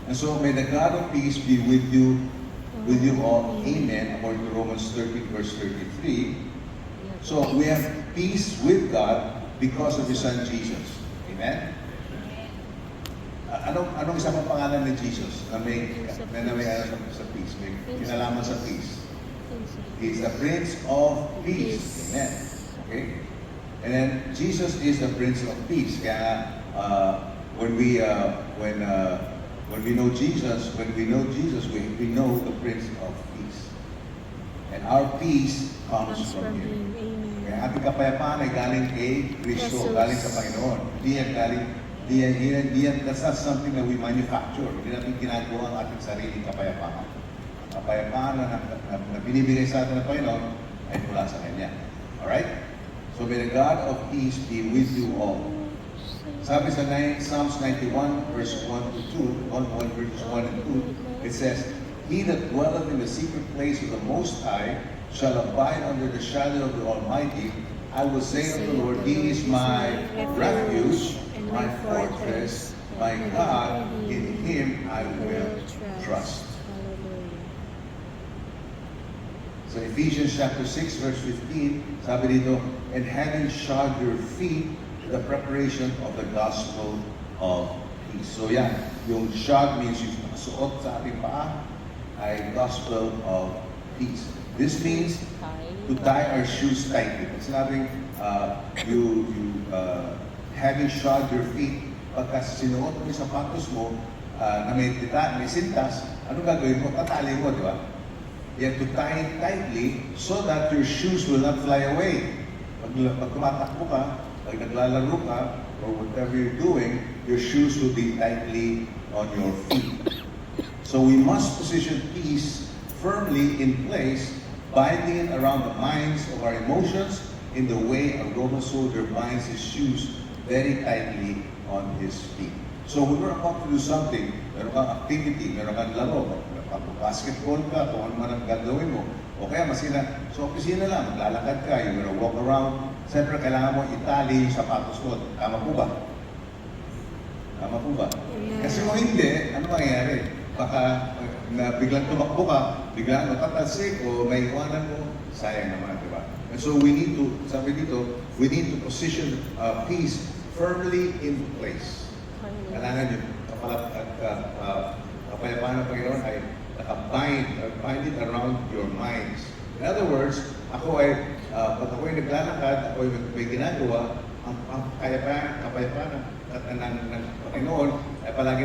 And so may the God of peace be with you all. Amen. According to Romans 13 verse 33. So we have peace with God because of His Son Jesus. Amen? Anong isa pang pangalan ni Jesus na may sa peace? May kinalaman sa peace. He is the Prince of Peace. Amen. Okay? And then Jesus is the Prince of Peace. Kaya when we know Jesus, we know the Prince of Peace. And our peace comes from Him. Kaya ating kapayapaan ay galing kay Kristo, galing sa Panginoon. That's not something that we manufacture. Hindi natin ginagawa ang ating sariling kapayapaan. Ang kapayapaan na binibigay sa atin ng Panginoon ay mula sa Kanya. Alright? So may the God of peace be with you all. Sabi sa Psalms 91 verse 1 to 2, 1 verses 1 and 2, it says, He that dwelleth in the secret place of the Most High shall abide under the shadow of the Almighty. I will say of the Lord, He is my refuge, my fortress, my God, in Him I will trust. So Ephesians chapter 6 verse 15, sabi dito, and having shod your feet to the preparation of the gospel of peace. So yan, yung shod means yung suot sa ating paa ay gospel of peace. This means to tie our shoes tightly. Pag sinabing having shod your feet, pagka sinuot mo yung sapatos mo na may sintas, ano gagawin mo? Tatali mo, di ba? You have to tie it tightly so that your shoes will not fly away. Pag tumatakbo ka, pag naglalaro ka, or whatever you're doing, your shoes will be tightly on your feet. So we must position peace firmly in place, binding it around the minds of our emotions in the way a Roman soldier binds his shoes very tightly on his feet. So when we're about to do something, meron kang activity, meron kang laro, basketball ka, kung ano man ang gagawin mo, o kaya masina, sa opisina lang, maglalakad ka, you're gonna walk around, siyempre kailangan mo itali yung sapatos mo. Tama po ba? Tama po ba? Kasi kung hindi, ano mangyayari? Baka biglang tumakbo ka, biglang matatalsik o may iwanan mo, sayang naman, di ba? And so we need to, sabi dito, we need to position peace firmly in place. Kailangan yung kapayapaan ng Panginoon ay bind it around your minds. In other words, pag ako ay naglalakad, ako ay may ginagawa, ang kapayapaan ng Panginoon ay palagi